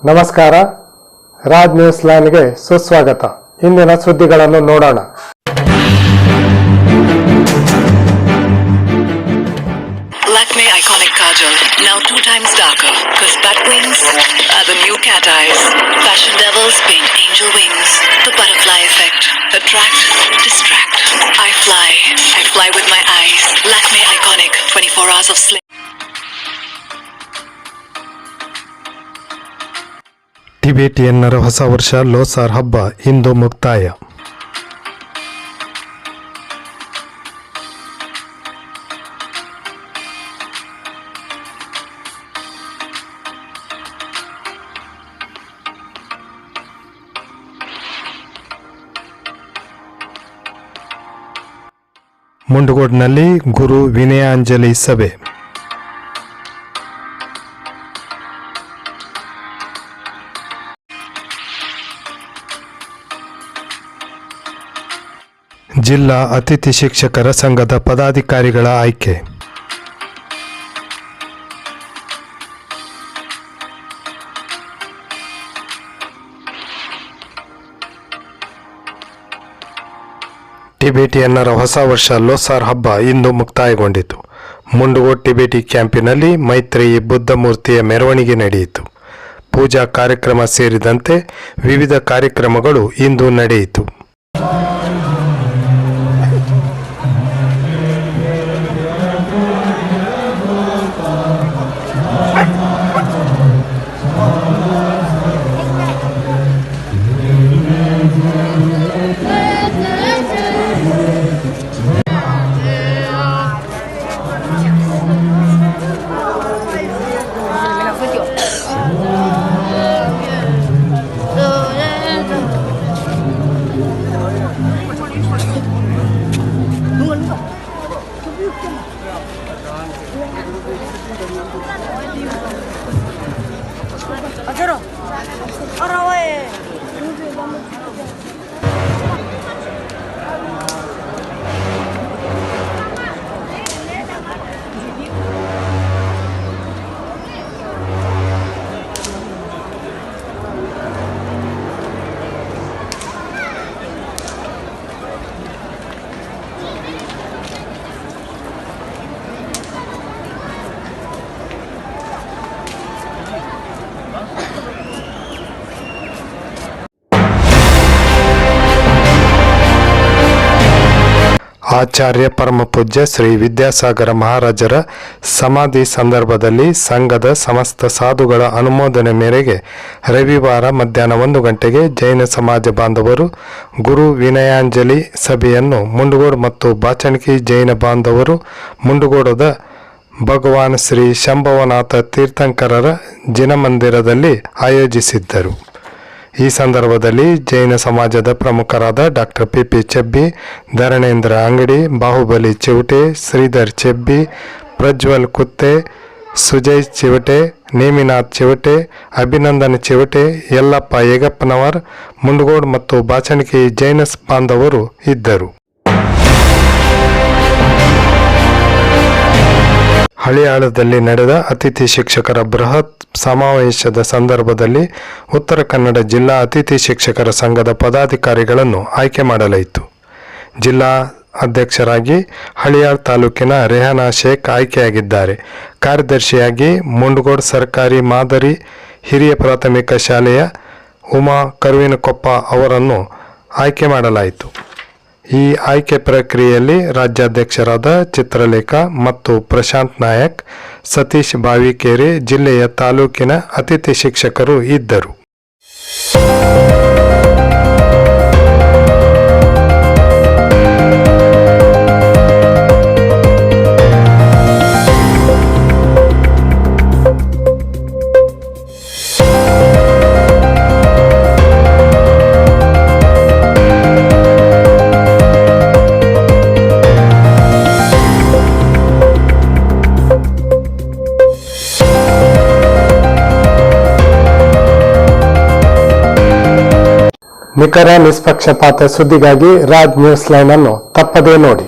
ನಮಸ್ಕಾರ, ರಾಜ್ ನ್ಯೂಸ್ ಲೈನ್ಗೆ ಸುಸ್ವಾಗತ. ಇಂದಿನ ಸುದ್ದಿಗಳನ್ನು ನೋಡೋಣ. Lakme Iconic Kajal, now 2 times darker, cause bat wings are the new cat eyes. Fashion devils paint angel wings. The butterfly effect. Attract, distract. I fly with my eyes. Lakme Iconic, 24 hours of sleep. ಟಿಬೇಟಿಯನ್ನರ ಹೊಸ ವರ್ಷ ಲೋಸಾರ್ ಹಬ್ಬ ಇಂದು ಮುಕ್ತಾಯ. ಮುಂಡಗೋಡ್ನಲ್ಲಿ ಗುರು ವಿನಯಾಂಜಲಿ ಸಭೆ. ಜಿಲ್ಲಾ ಅತಿಥಿ ಶಿಕ್ಷಕರ ಸಂಘದ ಪದಾಧಿಕಾರಿಗಳ ಆಯ್ಕೆ. ಟಿಬೇಟಿಯನ್ನರ ಹೊಸ ವರ್ಷ ಲೋಸಾರ್ ಹಬ್ಬ ಇಂದು ಮುಕ್ತಾಯಗೊಂಡಿತು. ಮುಂಡಗೋಡ್ ಟಿಬೇಟಿ ಕ್ಯಾಂಪಿನಲ್ಲಿ ಮೈತ್ರೇಯಿ ಬುದ್ಧ ಮೂರ್ತಿಯ ಮೆರವಣಿಗೆ ನಡೆಯಿತು. ಪೂಜಾ ಕಾರ್ಯಕ್ರಮ ಸೇರಿದಂತೆ ವಿವಿಧ ಕಾರ್ಯಕ್ರಮಗಳು ಇಂದು ನಡೆಯಿತು. ಆಚಾರ್ಯ ಪರಮ ಪೂಜ್ಯ ಶ್ರೀ ವಿದ್ಯಾಸಾಗರ ಮಹಾರಾಜರ ಸಮಾಧಿ ಸಂದರ್ಭದಲ್ಲಿ ಸಂಘದ ಸಮಸ್ತ ಸಾಧುಗಳ ಅನುಮೋದನೆ ಮೇರೆಗೆ ರವಿವಾರ ಮಧ್ಯಾಹ್ನ 1 ಗಂಟೆಗೆ ಜೈನ ಸಮಾಜ ಬಾಂಧವರು ಗುರು ವಿನಯಾಂಜಲಿ ಸಭೆಯನ್ನು ಮುಂಡಗೋಡ್ ಮತ್ತು ಬಾಚಣಿಕೆ ಜೈನ ಬಾಂಧವರು ಮುಂಡಗೋಡದ ಭಗವಾನ್ ಶ್ರೀ ಶಂಭವನಾಥ ತೀರ್ಥಂಕರರ ಜಿನಮಂದಿರದಲ್ಲಿ ಆಯೋಜಿಸಿದ್ದರು. ಈ ಸಂದರ್ಭದಲ್ಲಿ ಜೈನ ಸಮಾಜದ ಪ್ರಮುಖರಾದ ಡಾಕ್ಟರ್ ಪಿ ಚೆಬ್ಬಿ, ಧರಣೇಂದ್ರ ಅಂಗಡಿ, ಬಾಹುಬಲಿ ಚಿವಟೆ, ಶ್ರೀಧರ್ ಚೆಬ್ಬಿ, ಪ್ರಜ್ವಲ್ ಕುತ್ತೆ, ಸುಜಯ್ ಚಿವಟೆ, ನೇಮಿನಾಥ್ ಚಿವಟೆ, ಅಭಿನಂದನ್ ಚಿವಟೆ, ಯಲ್ಲಪ್ಪ ಯಗಪ್ಪನವರ್, ಮುಂಡಗೋಡ್ ಮತ್ತು ಬಾಚಣಿಕೆ ಜೈನ ಬಾಂಧವರು ಇದ್ದರು. ಹಳಿಯಾಳದಲ್ಲಿ ನಡೆದ ಅತಿಥಿ ಶಿಕ್ಷಕರ ಬೃಹತ್ ಸಮಾವೇಶದ ಸಂದರ್ಭದಲ್ಲಿ ಉತ್ತರ ಕನ್ನಡ ಜಿಲ್ಲಾ ಅತಿಥಿ ಶಿಕ್ಷಕರ ಸಂಘದ ಪದಾಧಿಕಾರಿಗಳನ್ನು ಆಯ್ಕೆ ಮಾಡಲಾಯಿತು. ಜಿಲ್ಲಾ ಅಧ್ಯಕ್ಷರಾಗಿ ಹಳಿಯಾಳ್ ತಾಲೂಕಿನ ರೆಹಾನಾ ಶೇಖ್ ಆಯ್ಕೆಯಾಗಿದ್ದಾರೆ. ಕಾರ್ಯದರ್ಶಿಯಾಗಿ ಮುಂಡಗೋಡ್ ಸರ್ಕಾರಿ ಮಾದರಿ ಹಿರಿಯ ಪ್ರಾಥಮಿಕ ಶಾಲೆಯ ಉಮಾ ಕರುವಿನಕೊಪ್ಪ ಅವರನ್ನು ಆಯ್ಕೆ ಮಾಡಲಾಯಿತು. ಈ ಆಯ್ಕೆ ಪ್ರಕ್ರಿಯೆಯಲ್ಲಿ ರಾಜ್ಯಾಧ್ಯಕ್ಷರಾದ ಚಿತ್ರಲೇಖ ಮತ್ತು ಪ್ರಶಾಂತ್ ನಾಯಕ್, ಸತೀಶ್ ಬಾವಿಕೇರಿ, ಜಿಲ್ಲೆಯ ತಾಲೂಕಿನ ಅತಿಥಿ ಶಿಕ್ಷಕರು ಇದ್ದರು. ನಿಖರ ನಿಷ್ಪಕ್ಷಪಾತ ಸುದ್ದಿಗಾಗಿ ರಾಜ್ ನ್ಯೂಸ್ ಲೈನ್ ಅನ್ನು ತಪ್ಪದೇ ನೋಡಿ.